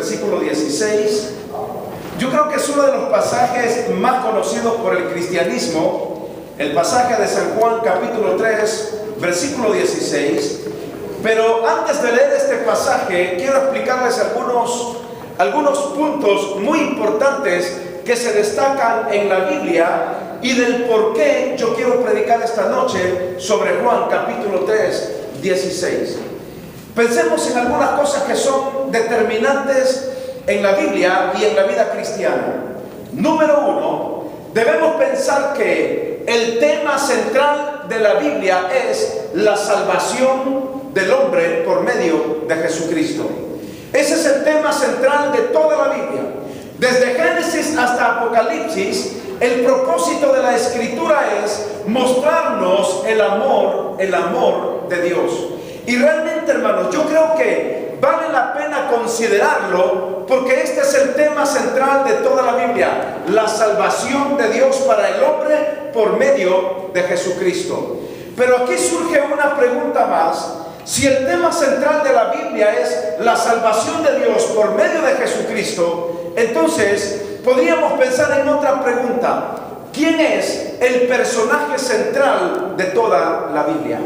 versículo 16. Yo creo que es uno de los pasajes más conocidos por el cristianismo, el pasaje de San Juan capítulo 3, versículo 16. Pero antes de leer este pasaje, quiero explicarles algunos puntos muy importantes que se destacan en la Biblia y del por qué yo quiero predicar esta noche sobre Juan capítulo 3, 16. Pensemos en algunas cosas que son determinantes en la Biblia y en la vida cristiana. Número uno, debemos pensar que el tema central de la Biblia es la salvación del hombre por medio de Jesucristo. Ese es el tema central de toda la Biblia. Desde Génesis hasta Apocalipsis, el propósito de la Escritura es mostrarnos el amor de Dios. Y realmente, hermanos, yo creo que vale la pena considerarlo porque este es el tema central de toda la Biblia, la salvación de Dios para el hombre por medio de Jesucristo. Pero aquí surge una pregunta más. Si el tema central de la Biblia es la salvación de Dios por medio de Jesucristo, entonces podríamos pensar en otra pregunta. ¿Quién es el personaje central de toda la Biblia?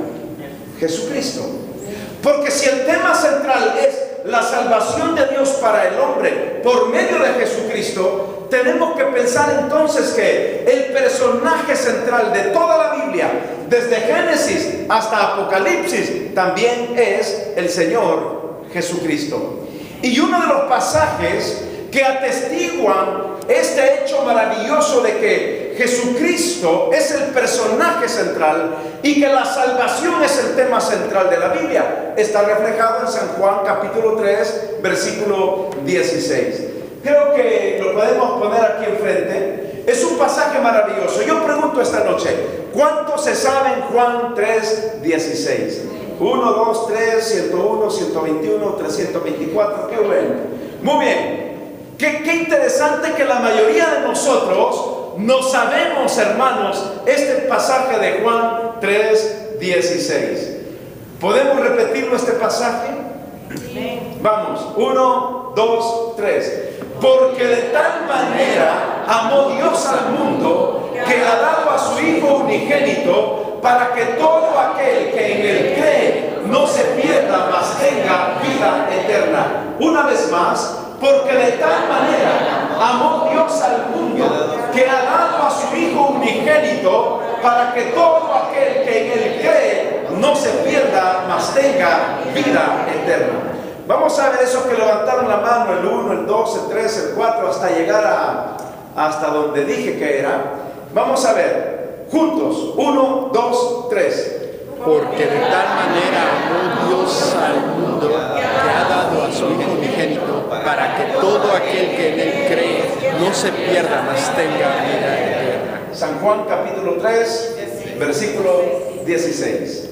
Jesucristo. Porque si el tema central es la salvación de Dios para el hombre por medio de Jesucristo, tenemos que pensar entonces que el personaje central de toda la Biblia, desde Génesis hasta Apocalipsis, también es el Señor Jesucristo. Y uno de los pasajes que atestiguan este hecho maravilloso de que Jesucristo es el personaje central y que la salvación es el tema central de la Biblia, está reflejado en San Juan capítulo 3, versículo 16. Creo que lo podemos poner aquí enfrente. Es un pasaje maravilloso. Yo pregunto esta noche, ¿cuántos se saben Juan 3, 16? 1, 2, 3, 101, 121, 324. Qué bueno. Muy bien. Qué interesante que la mayoría de nosotros no sabemos, hermanos, este pasaje de Juan 3, 16. ¿Podemos repetirlo este pasaje? Sí. Vamos, 1, 2, 3. Porque de tal manera amó Dios al mundo que ha dado a su Hijo unigénito para que todo aquel que en él cree no se pierda, mas tenga vida eterna. Una vez más, porque de tal manera amó Dios al mundo que ha dado a su Hijo unigénito para que todo aquel que en él cree no se pierda, mas tenga vida eterna. Vamos a ver esos que levantaron la mano, el 1, el 2, el 3, el 4, hasta llegar hasta donde dije que era. Vamos a ver, juntos, 1, 2, 3. Porque de tal manera amó Dios al mundo que ha dado a su Hijo unigénito para que todo aquel que en él cree no se pierda, mas tenga vida eterna. San Juan capítulo 3, versículo 16.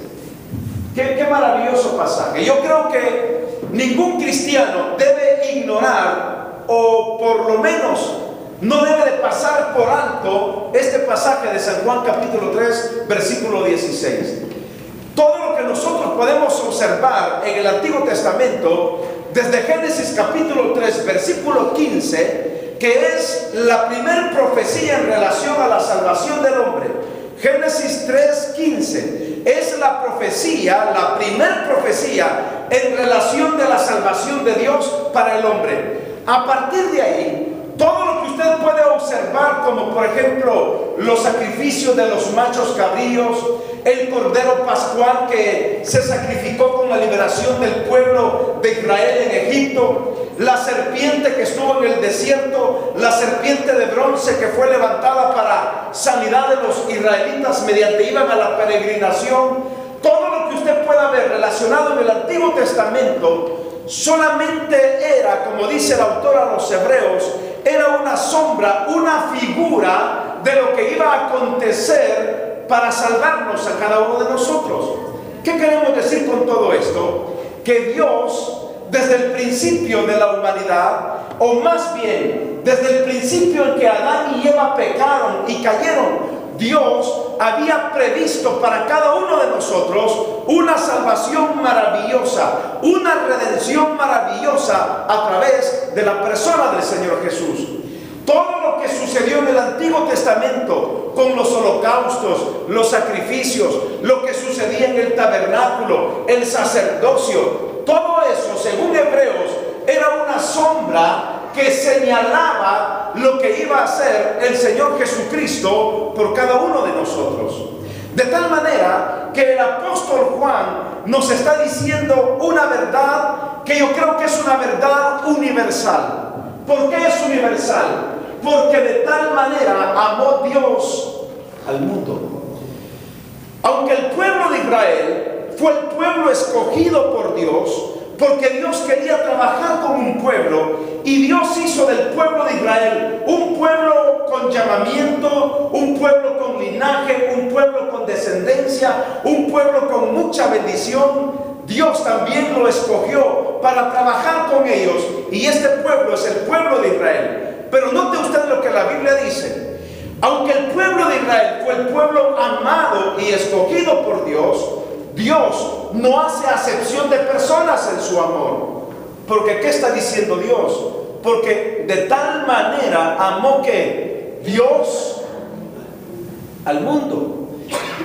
Qué maravilloso pasaje. Yo creo que ningún cristiano debe ignorar, o por lo menos no debe de pasar por alto, este pasaje de San Juan capítulo 3, versículo 16. Todo lo que nosotros podemos observar en el Antiguo Testamento, desde Génesis capítulo 3, versículo 15, que es la primera profecía en relación a la salvación del hombre. Génesis 3, 15 es la profecía, la primera profecía en relación de la salvación de Dios para el hombre. A partir de ahí, todo lo que usted puede observar, como por ejemplo los sacrificios de los machos cabríos, el cordero pascual que se sacrificó con la liberación del pueblo de Israel en Egipto, la serpiente que estuvo en el desierto, la serpiente de bronce que fue levantada para sanidad de los israelitas mediante iban a la peregrinación, todo lo que usted pueda ver relacionado en el Antiguo Testamento solamente era, como dice el autor a los Hebreos, era una sombra, una figura de lo que iba a acontecer para salvarnos a cada uno de nosotros. ¿Qué queremos decir con todo esto? Que Dios, desde el principio de la humanidad, o más bien desde el principio en que Adán y Eva pecaron y cayeron, Dios había previsto para cada uno de nosotros una salvación maravillosa, una redención maravillosa a través de la persona del Señor Jesús. Todo lo que sucedió en el Antiguo Testamento con los holocaustos, los sacrificios, lo que sucedía en el tabernáculo, el sacerdocio, todo eso, según Hebreos, era una sombra que señalaba lo que iba a hacer el Señor Jesucristo por cada uno de nosotros. De tal manera que el apóstol Juan nos está diciendo una verdad que yo creo que es una verdad universal. ¿Por qué es universal? Porque de tal manera amó Dios al mundo. Aunque el pueblo de Israel fue el pueblo escogido por Dios, porque Dios quería trabajar con un pueblo, y Dios hizo del pueblo de Israel un pueblo con llamamiento, un pueblo con linaje, un pueblo con descendencia, un pueblo con mucha bendición. Dios también lo escogió para trabajar con ellos, y este pueblo es el pueblo de Israel. Pero note usted lo que la Biblia dice: aunque el pueblo de Israel fue el pueblo amado y escogido por Dios, Dios no hace acepción de personas en su amor. Porque ¿qué está diciendo Dios? Porque de tal manera amó que Dios al mundo.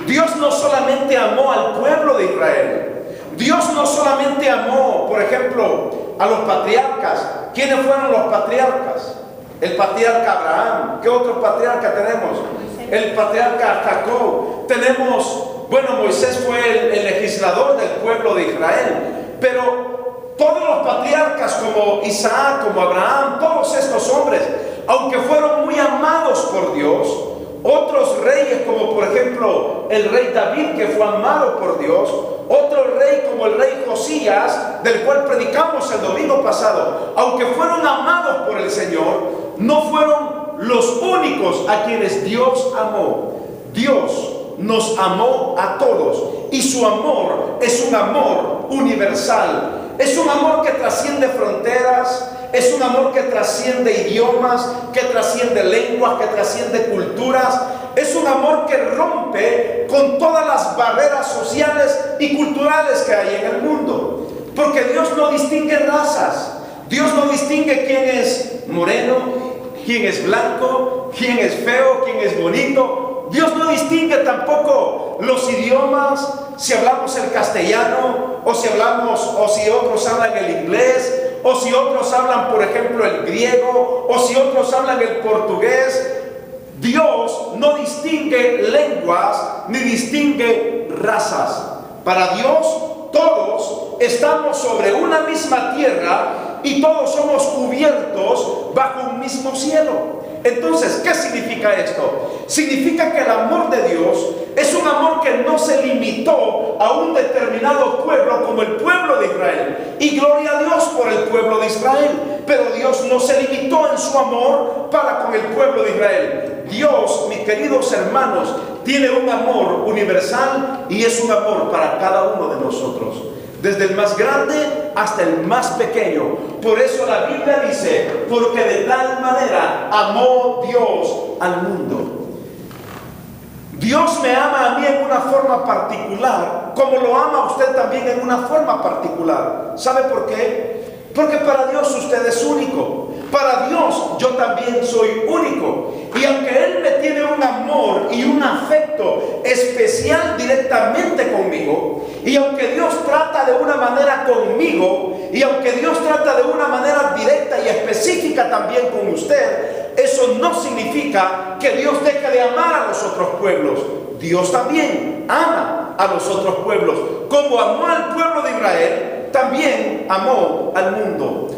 Dios no solamente amó al pueblo de Israel. Dios no solamente amó, por ejemplo, a los patriarcas. ¿Quiénes fueron los patriarcas? El patriarca Abraham. ¿Qué otro patriarca tenemos? El patriarca Jacob. Tenemos, bueno, Moisés fue el legislador del pueblo de Israel. Pero todos los patriarcas como Isaac, como Abraham, todos estos hombres, aunque fueron muy amados por Dios, otros reyes como por ejemplo el rey David, que fue amado por Dios, otro rey como el rey Josías, del cual predicamos el domingo pasado, aunque fueron amados por el Señor, no fueron los únicos a quienes Dios amó. Dios nos amó a todos, y su amor es un amor universal. Es un amor que trasciende fronteras, es un amor que trasciende idiomas, que trasciende lenguas, que trasciende culturas. Es un amor que rompe con todas las barreras sociales y culturales que hay en el mundo. Porque Dios no distingue razas. Dios no distingue quién es moreno, quién es blanco, quién es feo, quién es bonito. Dios no distingue tampoco los idiomas, si hablamos el castellano, o si otros hablan el inglés, o si otros hablan, por ejemplo, el griego, o si otros hablan el portugués. Dios no distingue lenguas, ni distingue razas. Para Dios, todos estamos sobre una misma tierra y todos somos cubiertos bajo un mismo cielo. Entonces, ¿qué significa esto? Significa que el amor de Dios es un amor que no se limitó a un determinado pueblo como el pueblo de Israel. Y gloria a Dios por el pueblo de Israel. Pero Dios no se limitó en su amor para con el pueblo de Israel. Dios, mis queridos hermanos, tiene un amor universal, y es un amor para cada uno de nosotros, desde el más grande hasta el más pequeño. Por eso la Biblia dice: porque de tal manera amó Dios al mundo. Dios me ama a mí en una forma particular, como lo ama a usted también en una forma particular. ¿Sabe por qué? Porque para Dios usted es único. Para Dios yo también soy único. Y aunque Él me tiene un amor y un afecto especial directamente conmigo, y aunque Dios trata de una manera conmigo, y aunque Dios trata de una manera directa y específica también con usted, eso no significa que Dios deje de amar a los otros pueblos. Dios también ama a los otros pueblos. Como amó al pueblo de Israel, también amó al mundo.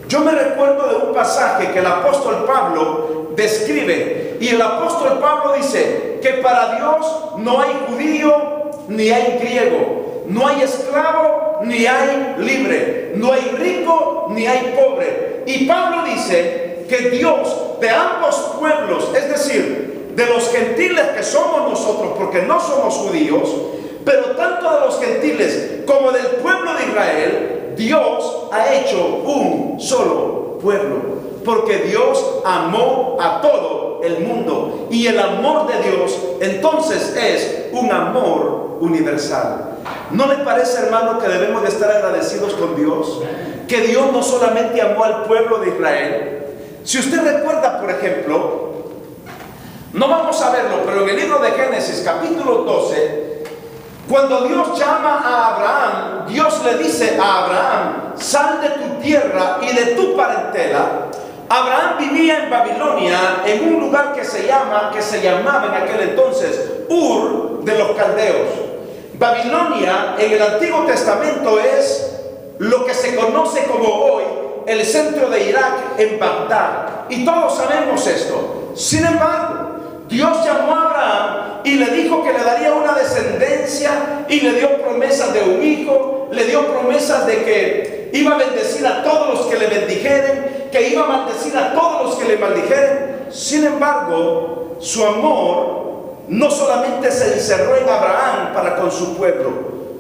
Yo me recuerdo de un pasaje que el apóstol Pablo describe, y el apóstol Pablo dice que para Dios no hay judío ni hay griego, no hay esclavo ni hay libre, no hay rico ni hay pobre. Y Pablo dice que Dios de ambos pueblos, es decir, de los gentiles que somos nosotros, porque no somos judíos, pero tanto de los gentiles como del pueblo de Israel, Dios ha hecho un solo pueblo. Porque Dios amó a todo el mundo. Y el amor de Dios entonces es un amor universal. ¿No le parece, hermano, que debemos de estar agradecidos con Dios? Que Dios no solamente amó al pueblo de Israel. Si usted recuerda, por ejemplo, no vamos a verlo, pero en el libro de Génesis, capítulo 12, cuando Dios llama a Abraham, Dios le dice a Abraham: sal de tu tierra y de tu parentela. Abraham vivía en Babilonia, en un lugar que se llamaba en aquel entonces Ur de los Caldeos. Babilonia en el Antiguo Testamento es lo que se conoce como hoy el centro de Irak, en Bagdad. Y todos sabemos esto. Sin embargo, Dios llamó a Abraham y le dijo que le daría una descendencia, y le dio promesas de un hijo, le dio promesas de que iba a bendecir a todos los que le bendijeren, que iba a maldecir a todos los que le maldijeren. Sin embargo, su amor no solamente se encerró en Abraham para con su pueblo,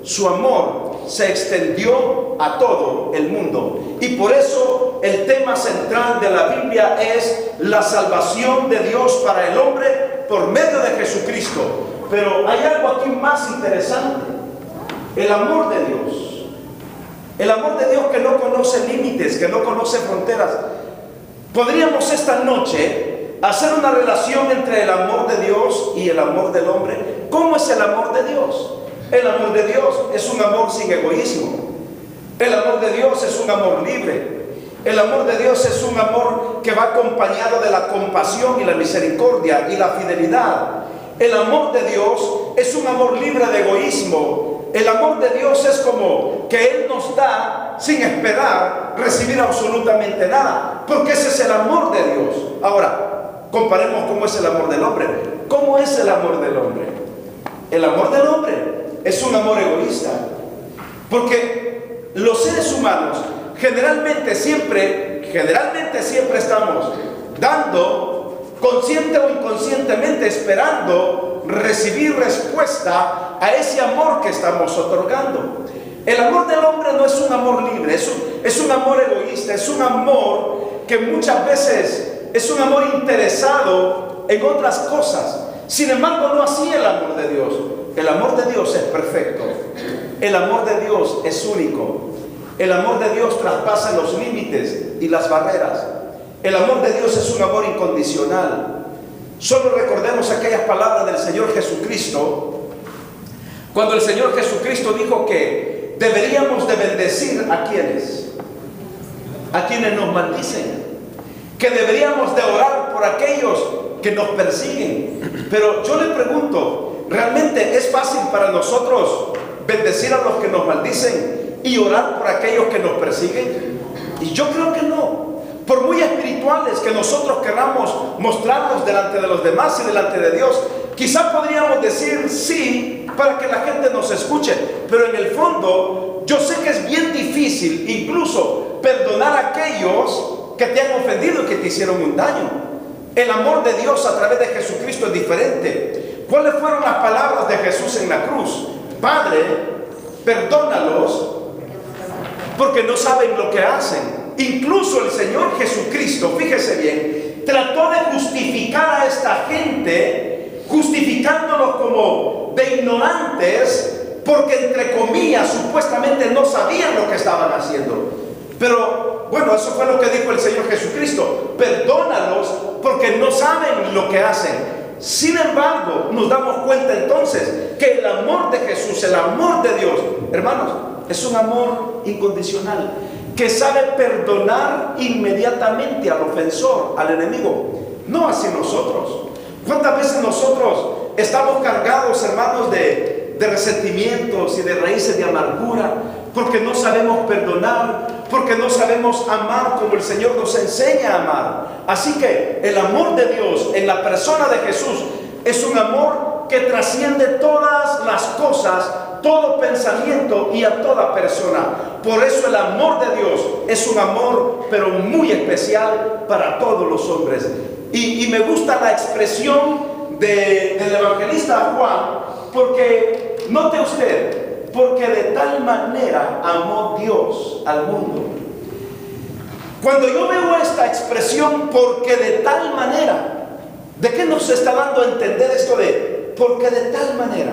su amor se extendió a todo el mundo. Y por eso el tema central de la Biblia es la salvación de Dios para el hombre por medio de Jesucristo. Pero hay algo aquí más interesante: el amor de Dios. El amor de Dios que no conoce límites, que no conoce fronteras. Podríamos esta noche hacer una relación entre el amor de Dios y el amor del hombre. ¿Cómo es el amor de Dios? El amor de Dios es un amor sin egoísmo. El amor de Dios es un amor libre. El amor de Dios es un amor que va acompañado de la compasión y la misericordia y la fidelidad. El amor de Dios es un amor libre de egoísmo. El amor de Dios es como que Él nos da sin esperar recibir absolutamente nada, porque ese es el amor de Dios. Ahora, comparemos cómo es el amor del hombre. ¿Cómo es el amor del hombre? El amor del hombre es un amor egoísta, porque los seres humanos generalmente siempre estamos dando, consciente o inconscientemente, esperando recibir respuesta a ese amor que estamos otorgando. El amor del hombre no es un amor libre, es un amor egoísta, es un amor que muchas veces es un amor interesado en otras cosas. Sin embargo, no así el amor de Dios. El amor de Dios es perfecto. El amor de Dios es único. El amor de Dios traspasa los límites y las barreras. El amor de Dios es un amor incondicional. Solo recordemos aquellas palabras del Señor Jesucristo, cuando el Señor Jesucristo dijo que deberíamos de bendecir a quienes nos maldicen, que deberíamos de orar por aquellos que nos persiguen. Pero yo le pregunto, ¿realmente es fácil para nosotros bendecir a los que nos maldicen y orar por aquellos que nos persiguen? Y yo creo que no. Por muy espirituales que nosotros queramos mostrarnos delante de los demás y delante de Dios, quizá podríamos decir sí para que la gente nos escuche, pero en el fondo yo sé que es bien difícil incluso perdonar a aquellos que te han ofendido y que te hicieron un daño. El amor de Dios a través de Jesucristo es diferente. ¿Cuáles fueron las palabras de Jesús en la cruz? Padre, perdónalos porque no saben lo que hacen. Incluso el Señor Jesucristo, fíjese bien, trató de justificar a esta gente, justificándolos como de ignorantes, porque entre comillas supuestamente no sabían lo que estaban haciendo. Pero bueno, eso fue lo que dijo el Señor Jesucristo: perdónalos porque no saben lo que hacen. Sin embargo, nos damos cuenta entonces que el amor de Jesús, el amor de Dios, hermanos, es un amor incondicional, que sabe perdonar inmediatamente al ofensor, al enemigo. No así nosotros. ¿Cuántas veces nosotros estamos cargados, hermanos, de resentimientos y de raíces de amargura? Porque no sabemos perdonar, porque no sabemos amar como el Señor nos enseña a amar. Así que el amor de Dios en la persona de Jesús es un amor que trasciende todas las cosas, todo pensamiento y a toda persona. Por eso el amor de Dios es un amor, pero muy especial para todos los hombres. Y me gusta la expresión del evangelista Juan, porque note usted, porque de tal manera amó Dios al mundo. Cuando yo veo esta expresión, porque de tal manera, ¿de qué nos está dando a entender esto de porque de tal manera?